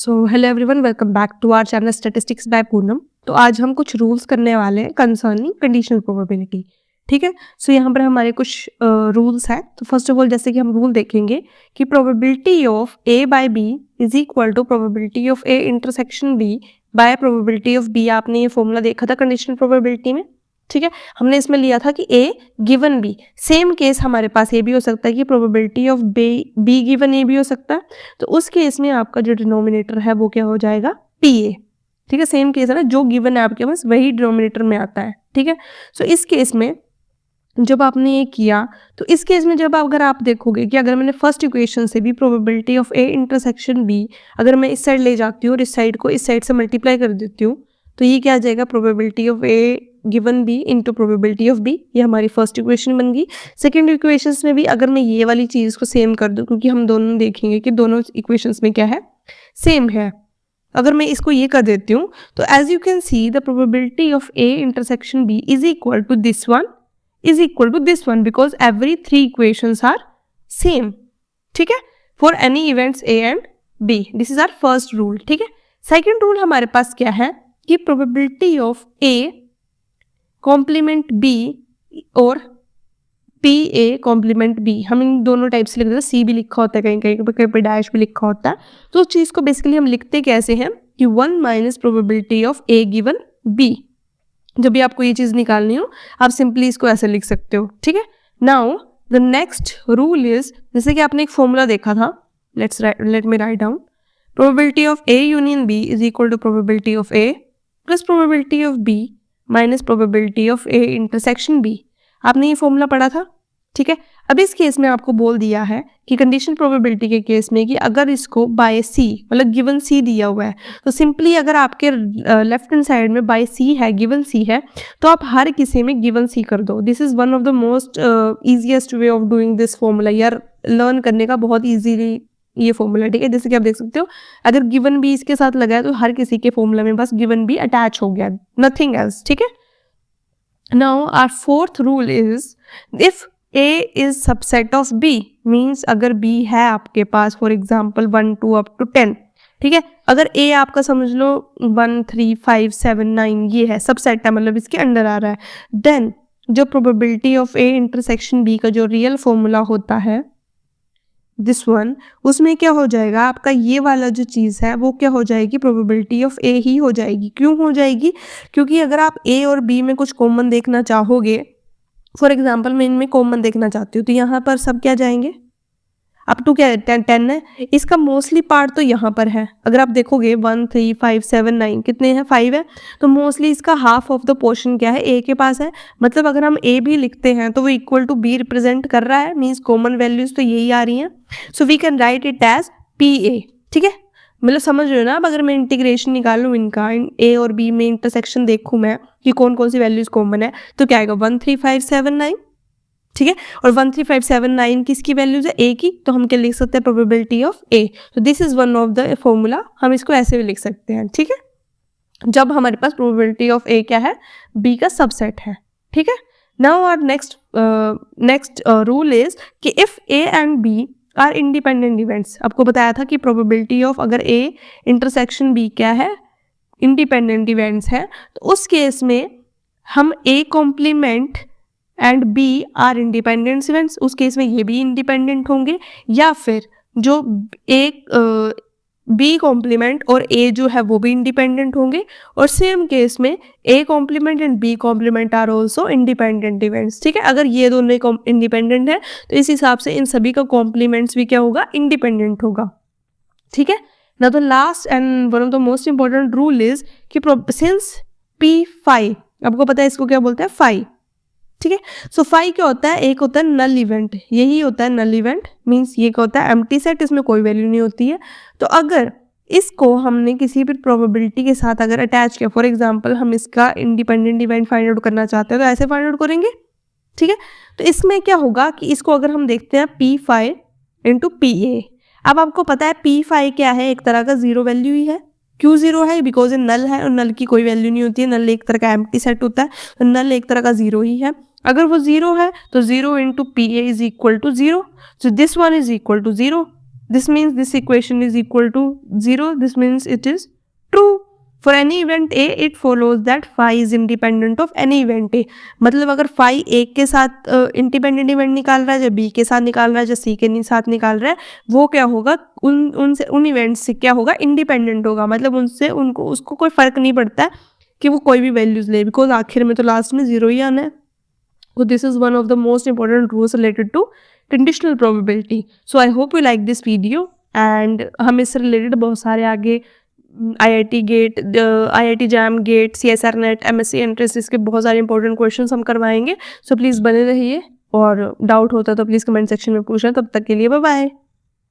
So hello everyone, welcome back to our channel statistics by Poonam. तो आज हम कुछ रूल्स करने वाले हैं कंसर्निंग कंडीशनल प्रोबेबिलिटी। ठीक है, सो यहाँ पर हमारे कुछ रूल्स हैं। तो फर्स्ट ऑफ ऑल जैसे कि हम रूल देखेंगे कि probability of A by B is equal to probability of A intersection B by probability of B. आपने ये फॉर्मूला देखा था कंडीशनल प्रोबेबिलिटी में। ठीक है, हमने इसमें लिया था कि ए गिवन बी। सेम केस हमारे पास ये भी हो सकता है कि प्रोबेबिलिटी ऑफ बी गिवन ए भी हो सकता है। तो उस केस में आपका जो डिनोमिनेटर है वो क्या हो जाएगा, पी ए। ठीक है, सेम केस है ना, जो गिवन है आपके पास वही डिनोमिनेटर में आता है। ठीक है, सो इस केस में जब आपने ये किया तो इस केस में जब अगर आप देखोगे कि अगर मैंने फर्स्ट इक्वेशन से भी probability of A intersection B अगर मैं इस साइड ले जाती हूँ और इस साइड को इस साइड से मल्टीप्लाई कर देती हूँ तो ये क्या आ जाएगा, probability of A given B into probability of B. ये हमारी फर्स्ट इक्वेशन बन गई। सेकेंड इक्वेशन में भी अगर मैं ये वाली चीज़ को सेम कर दूँ, क्योंकि हम दोनों देखेंगे कि दोनों इक्वेशंस में क्या है, सेम है। अगर मैं इसको ये कर देती हूँ तो as you can see the probability of A intersection B is equal to this one is equal to this one because every three equations are same. ठीक है, for any events a and b. This is our first rule. ठीक है, second rule हमारे पास क्या है कि probability of a complement b और pa complement b, हम इन दोनों टाइप से लिखते हैं। c भी लिखा होता है, कहीं पे डैश भी लिखा होता है। तो उस चीज़ को बेसिकली हम लिखते कैसे हैं कि 1 minus probability of a given b। जब भी आपको ये चीज़ निकालनी हो आप सिंपली इसको ऐसे लिख सकते हो। ठीक है, now the next rule is, जैसे कि आपने एक फॉर्मूला देखा था, let me write down, probability of A union B is equal to probability of A plus probability of B minus probability of A intersection B. आपने ये formula पढ़ा था। ठीक है, अब इस केस में आपको बोल दिया है कि कंडीशनल प्रोबेबिलिटी के केस में कि अगर इसको बाय सी मतलब गिवन सी दिया हुआ है तो सिंपली अगर आपके लेफ्ट हैंड साइड में बाय सी है, गिवन सी है, तो आप हर किसी में गिवन सी कर दो। This is one of the most easiest way of doing this formula. यार लर्न करने का बहुत ईजीली ये फॉर्मूला। ठीक है, जैसे कि आप देख सकते हो अगर गिवन बी इसके साथ लगा है तो हर किसी के फॉर्मूला में बस गिवन बी अटैच हो गया, नथिंग एल्स। ठीक है, now our fourth rule is if A is subset of B, means अगर B है आपके पास फॉर एग्जाम्पल 1 2 up to 10। ठीक है, अगर A आपका समझ लो 1 3 5 7 9 ये है, सबसेट है, मतलब इसके अंडर आ रहा है, देन जो probability of A intersection B का जो रियल फॉर्मूला होता है दिस वन, उसमें क्या हो जाएगा आपका ये वाला जो चीज़ है वो क्या हो जाएगी, प्रोबेबिलिटी ऑफ ए ही हो जाएगी। क्यों हो जाएगी, क्योंकि अगर आप A और B में कुछ कॉमन देखना चाहोगे, फॉर एग्जाम्पल मैं इनमें कॉमन देखना चाहती हूँ तो यहाँ पर सब क्या जाएंगे, अप टू क्या 10 है, इसका मोस्टली पार्ट तो यहाँ पर है। अगर आप देखोगे 1 3 5 7 9 कितने हैं, 5 है, तो मोस्टली इसका हाफ ऑफ द पोर्शन क्या है, ए के पास है। मतलब अगर हम ए भी लिखते हैं तो वो इक्वल टू बी रिप्रेजेंट कर रहा है, मीन्स कॉमन वैल्यूज तो यही आ रही हैं। So we can write it as P A. ठीक है, मतलब समझ रहे हो ना। अब अगर मैं इंटीग्रेशन निकालूँ इनका, ए और बी में इंटरसेक्शन देखूँ मैं कि कौन कौन सी वैल्यूज कॉमन है, तो क्या आएगा 1 3 5 7 9। ठीक है, और 1 3 5 7 9 किसकी वैल्यूज है, ए की, तो हम क्या लिख सकते हैं, प्रोबेबिलिटी ऑफ ए। तो this is one of the formula, हम इसको ऐसे भी लिख सकते हैं। ठीक है, जब हमारे पास प्रोबेबिलिटी ऑफ ए क्या है, बी का सबसेट है। ठीक है, now our next rule is कि if A and B are independent events. आपको बताया था कि प्रोबेबिलिटी ऑफ अगर ए इंटरसेक्शन बी क्या है, इंडिपेंडेंट इवेंट्स है, तो उस केस में हम A complement and B are independent events, उस केस में ये भी इंडिपेंडेंट होंगे, या फिर जो ए बी कॉम्प्लीमेंट और ए जो है वो भी इंडिपेंडेंट होंगे, और सेम केस में A complement and B complement are also independent events. ठीक है, अगर ये दोनों इंडिपेंडेंट है तो इस हिसाब से इन सभी का कॉम्प्लीमेंट्स भी क्या होगा, इंडिपेंडेंट होगा। ठीक है, now the last and one of the most important rule is कि सिंस पी फाई, आपको पता है इसको क्या बोलते हैं, फाई। ठीक है, सो फाई क्या होता है, एक होता है नल इवेंट, यही होता है नल इवेंट, मीन्स ये क्या होता है, एम्प्टी सेट, इसमें कोई वैल्यू नहीं होती है। तो अगर इसको हमने किसी भी प्रोबेबिलिटी के साथ अगर अटैच किया, फॉर एग्जांपल हम इसका इंडिपेंडेंट इवेंट फाइंड आउट करना चाहते हैं तो ऐसे फाइंड आउट करेंगे। ठीक है, तो इसमें क्या होगा कि इसको अगर हम देखते हैं P phi into P A. अब आपको पता है पी फाई क्या है, एक तरह का जीरो वैल्यू ही है। क्यों जीरो है, बिकॉज ये नल है और नल की कोई वैल्यू नहीं होती है, नल एक तरह का एम्प्टी सेट होता है, तो नल एक तरह का जीरो ही है। अगर वो जीरो है तो zero into P A is equal to zero, so this one is equal to zero, this means this equation is equal to 0, this means it is true. For any event A it follows that phi is independent of any event A. मतलब अगर phi A के साथ independent event निकाल रहा है, या B के साथ निकाल रहा है, या C के साथ निकाल रहा है, वो क्या होगा, उन इवेंट्स से क्या होगा, इंडिपेंडेंट होगा. मतलब उनसे उसको कोई फर्क नहीं पड़ता है कि वो कोई भी वैल्यूज ले, बिकॉज आखिर में तो लास्ट में 0 ही आना है. So this is one of the most important rules related to conditional probability. So I hope you like this video, and हम इससे related बहुत सारे आगे IIT GATE, IIT JAM GATE, CSR NET, MSc entrance, इसके बहुत सारे important questions हम करवाएंगे. सो प्लीज़ बने रहिए, और डाउट होता तो प्लीज़ कमेंट सेक्शन में पूछना. तब तक के लिए बाय बाय.